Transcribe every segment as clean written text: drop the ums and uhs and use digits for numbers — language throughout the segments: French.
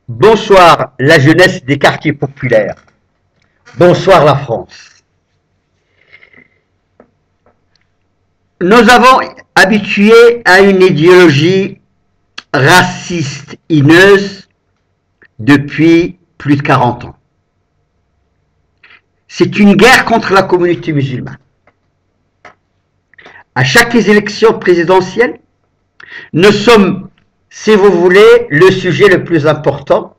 Bonsoir la jeunesse des quartiers populaires. Bonsoir la France. Nous avons habitué à une idéologie raciste, hineuse, depuis plus de 40 ans. C'est une guerre contre la communauté musulmane. À chaque élection présidentielle, nous sommes, si vous voulez, le sujet le plus important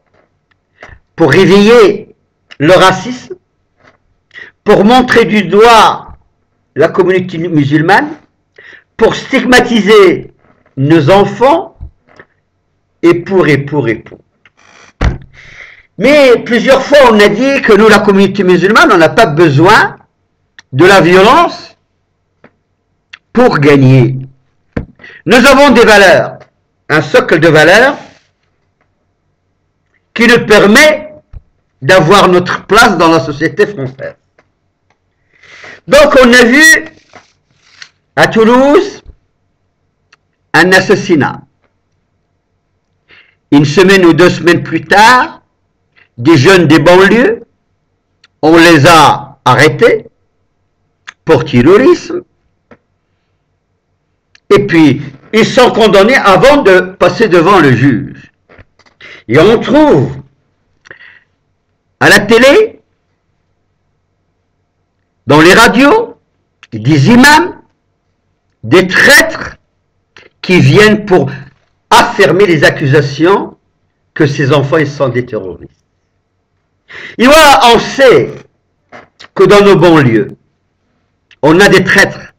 pour réveiller le racisme, pour montrer du doigt la communauté musulmane, pour stigmatiser nos enfants, et pour. Mais plusieurs fois, on a dit que nous, la communauté musulmane, on n'a pas besoin de la violence pour gagner. Nous avons des valeurs, un socle de valeurs qui nous permet d'avoir notre place dans la société française. Donc on a vu à Toulouse un assassinat. Une semaine ou 2 semaines plus tard, des jeunes des banlieues, on les a arrêtés pour terrorisme. Et puis, ils sont condamnés avant de passer devant le juge. Et on trouve à la télé, dans les radios, des imams, des traîtres qui viennent pour affirmer les accusations que ces enfants ils sont des terroristes. Et voilà, on sait que dans nos banlieues, on a des traîtres.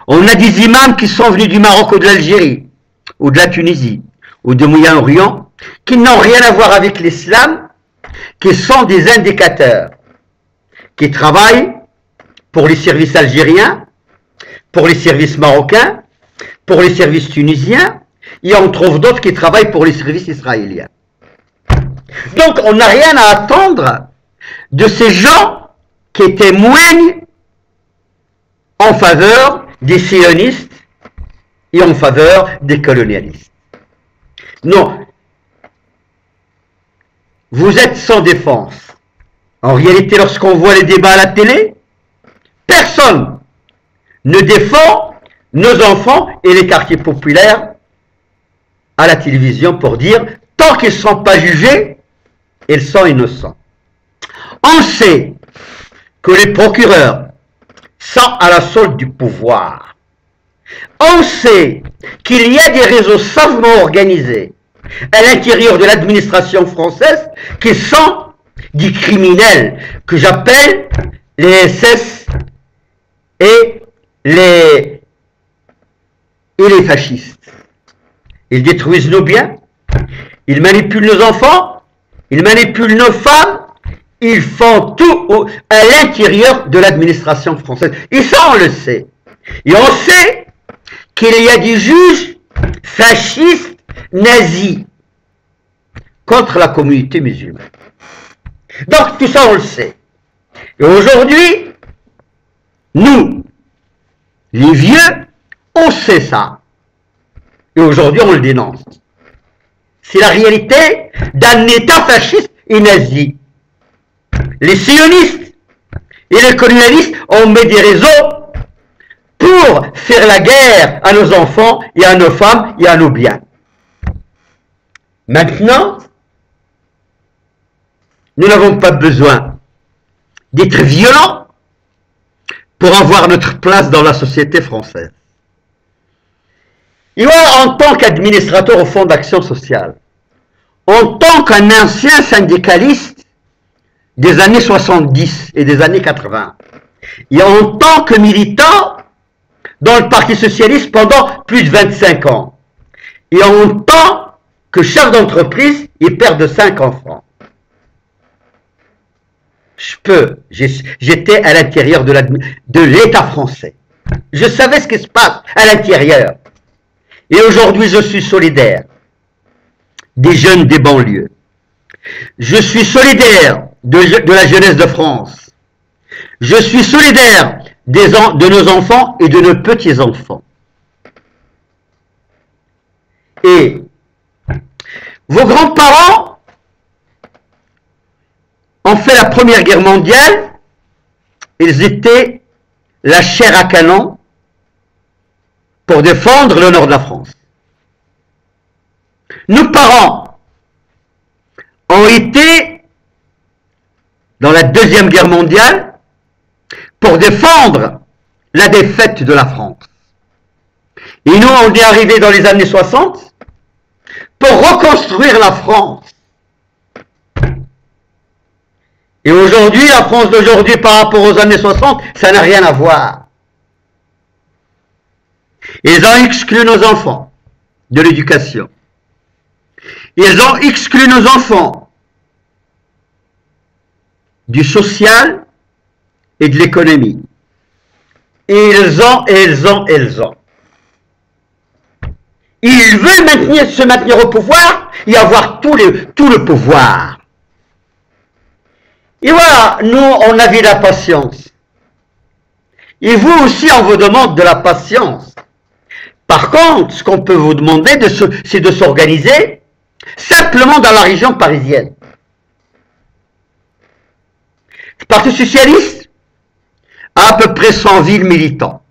On a des imams qui sont venus du Maroc ou de l'Algérie, ou de la Tunisie, ou du Moyen-Orient, qui n'ont rien à voir avec l'islam, qui sont des indicateurs, qui travaillent pour les services algériens, pour les services marocains, pour les services tunisiens, et on trouve d'autres qui travaillent pour les services israéliens. Donc on n'a rien à attendre de ces gens qui témoignent en faveur des sionistes et en faveur des colonialistes. Non. Vous êtes sans défense. En réalité, lorsqu'on voit les débats à la télé, personne ne défend nos enfants et les quartiers populaires à la télévision pour dire, tant qu'ils ne sont pas jugés, ils sont innocents. On sait que les procureurs sont à la solde du pouvoir. On sait qu'il y a des réseaux savamment organisés à l'intérieur de l'administration française qui sont des criminels que j'appelle les SS et les fascistes. Ils détruisent nos biens, ils manipulent nos enfants, ils manipulent nos femmes, ils font tout à l'intérieur de l'administration française. Et ça, on le sait. Et on sait qu'il y a des juges fascistes nazis contre la communauté musulmane. Donc, tout ça, on le sait. Et aujourd'hui, nous, les vieux, on sait ça. Et aujourd'hui, on le dénonce. C'est la réalité d'un État fasciste et nazi. Les sionistes et les colonialistes ont mis des réseaux pour faire la guerre à nos enfants et à nos femmes et à nos biens. Maintenant, nous n'avons pas besoin d'être violents pour avoir notre place dans la société française. Et voilà, en tant qu'administrateur au Fonds d'action sociale, en tant qu'un ancien syndicaliste des années 70 et des années 80, et en tant que militant dans le Parti socialiste pendant plus de 25 ans, et en tant que chef d'entreprise et père de 5 enfants. J'étais à l'intérieur de l'État français. Je savais ce qui se passe à l'intérieur. Et aujourd'hui, je suis solidaire des jeunes des banlieues. Je suis solidaire de la jeunesse de France. Je suis solidaire de nos enfants et de nos petits-enfants. Et vos grands-parents fait la Première Guerre mondiale, ils étaient la chair à canon pour défendre le nord de la France. Nos parents ont été dans la Deuxième Guerre mondiale pour défendre la défaite de la France. Et nous, on est arrivés dans les années 60 pour reconstruire la France. Et aujourd'hui, la France d'aujourd'hui par rapport aux années 60, ça n'a rien à voir. Ils ont exclu nos enfants de l'éducation. Ils ont exclu nos enfants du social et de l'économie. Ils ont. Ils veulent se maintenir au pouvoir et avoir tout le pouvoir. Et voilà, nous, on a vu la patience. Et vous aussi, on vous demande de la patience. Par contre, ce qu'on peut vous demander, c'est de s'organiser simplement dans la région parisienne. Le Parti socialiste a à peu près 100 000 militants.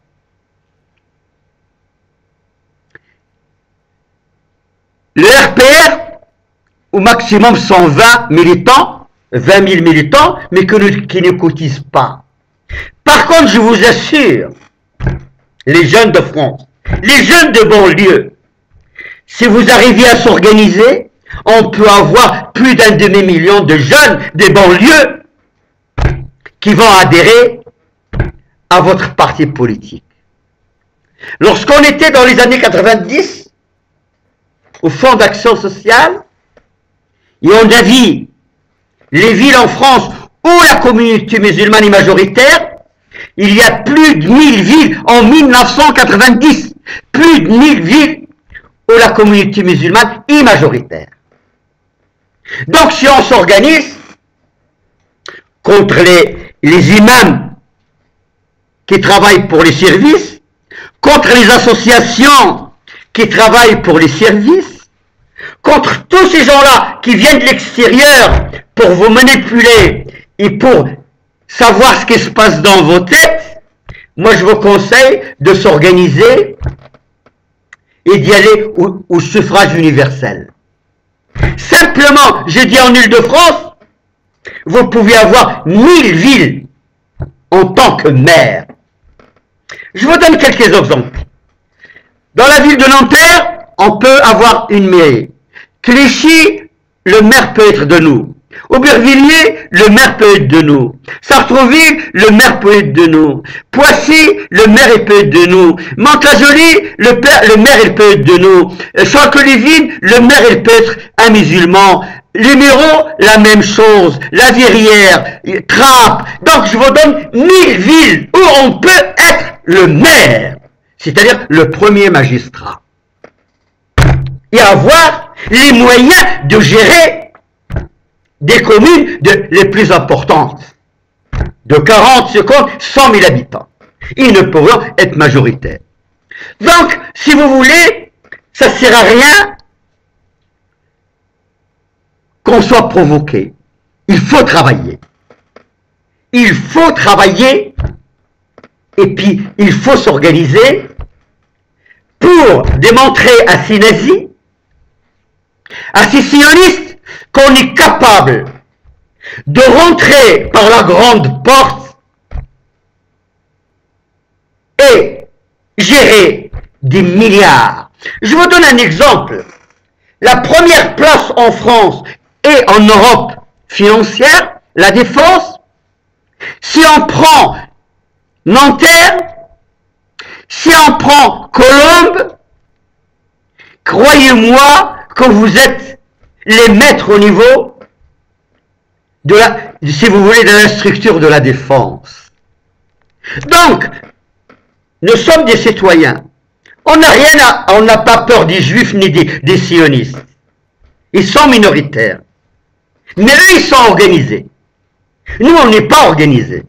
Le RPR, au maximum 120 militants, 20 000 militants, mais qui ne cotisent pas. Par contre, je vous assure, les jeunes de France, les jeunes de banlieue, si vous arrivez à s'organiser, on peut avoir plus d'un demi-million de jeunes des banlieues qui vont adhérer à votre parti politique. Lorsqu'on était dans les années 90, au Fonds d'action sociale, et on a vu les villes en France où la communauté musulmane est majoritaire, il y a plus de 1000 villes en 1990, plus de 1000 villes où la communauté musulmane est majoritaire. Donc si on s'organise contre les imams qui travaillent pour les services, contre les associations qui travaillent pour les services, contre tous ces gens-là qui viennent de l'extérieur pour vous manipuler et pour savoir ce qui se passe dans vos têtes, moi je vous conseille de s'organiser et d'y aller au suffrage universel. Simplement, j'ai dit en Île-de-France, vous pouvez avoir 1000 villes en tant que maire. Je vous donne quelques exemples. Dans la ville de Nanterre, on peut avoir une mairie. Clichy, le maire peut être de nous. Aubervilliers, le maire peut être de nous. Sartrouville, le maire peut être de nous. Poissy, le maire peut être de nous. Mantes-la-Jolie, le maire il peut être de nous. Chanteléville, le maire il peut être un musulman. Les Mureaux, la même chose. La Verrière, Trappes. Donc je vous donne 1000 villes où on peut être le maire, c'est-à-dire le premier magistrat. Et avoir les moyens de gérer des communes les plus importantes, de 40, 50, 100 000 habitants. Ils ne pourront être majoritaires. Donc, si vous voulez, ça ne sert à rien qu'on soit provoqué. Il faut travailler. Il faut travailler et puis il faut s'organiser pour démontrer à ces nazis, à ces sionistes, qu'on est capable de rentrer par la grande porte et gérer des milliards. Je vous donne un exemple. La première place en France et en Europe financière, la défense, si on prend Nanterre, si on prend Colombes, croyez-moi que vous êtes les maîtres au niveau de si vous voulez, de la structure de la défense. Donc, nous sommes des citoyens. On n'a pas peur des juifs ni des sionistes. Ils sont minoritaires. Mais eux, ils sont organisés. Nous, on n'est pas organisés.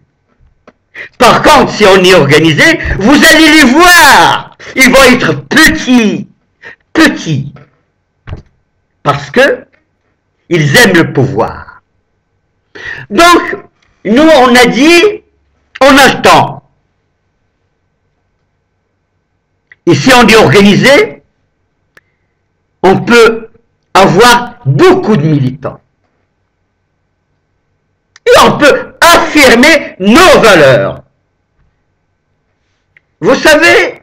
Par contre, si on est organisé, vous allez les voir. Ils vont être petits. Petits. Parce que ils aiment le pouvoir. Donc, nous, on a dit, on a le temps. Et si on est organisé, on peut avoir beaucoup de militants. Et on peut affirmer nos valeurs. Vous savez,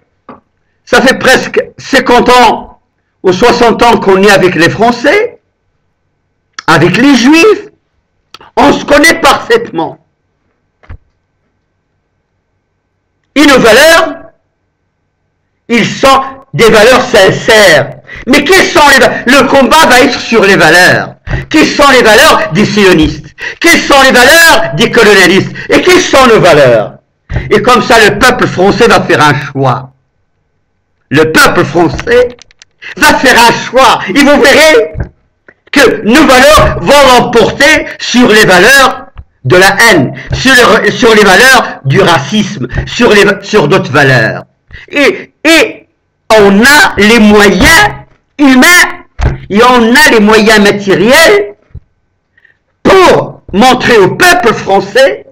ça fait presque 50 ans ou 60 ans qu'on est avec les Français, avec les Juifs. On se connaît parfaitement. Et nos valeurs, ils sont des valeurs sincères. Mais quelles sont les valeurs? Le combat va être sur les valeurs. Quelles sont les valeurs des sionistes? Quelles sont les valeurs des colonialistes? Et quelles sont nos valeurs? Et comme ça, le peuple français va faire un choix. Le peuple français va faire un choix. Et vous verrez que nos valeurs vont l'emporter sur les valeurs de la haine, sur les valeurs du racisme, sur d'autres valeurs. Et on a les moyens humains et on a les moyens matériels pour montrer au peuple français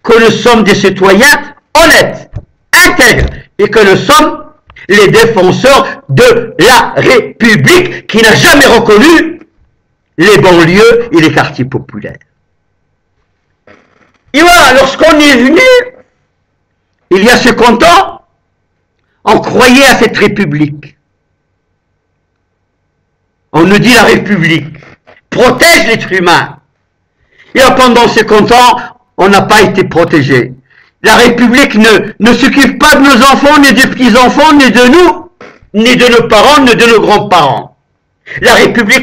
que nous sommes des citoyens honnêtes, intègres, et que nous sommes les défenseurs de la République qui n'a jamais reconnu les banlieues et les quartiers populaires. Et voilà, lorsqu'on est venu, il y a 50 ans, on croyait à cette République. On nous dit la République protège l'être humain. Et pendant 50 ans, on n'a pas été protégé. La République ne s'occupe pas de nos enfants, ni des petits-enfants, ni de nous, ni de nos parents, ni de nos grands-parents. La République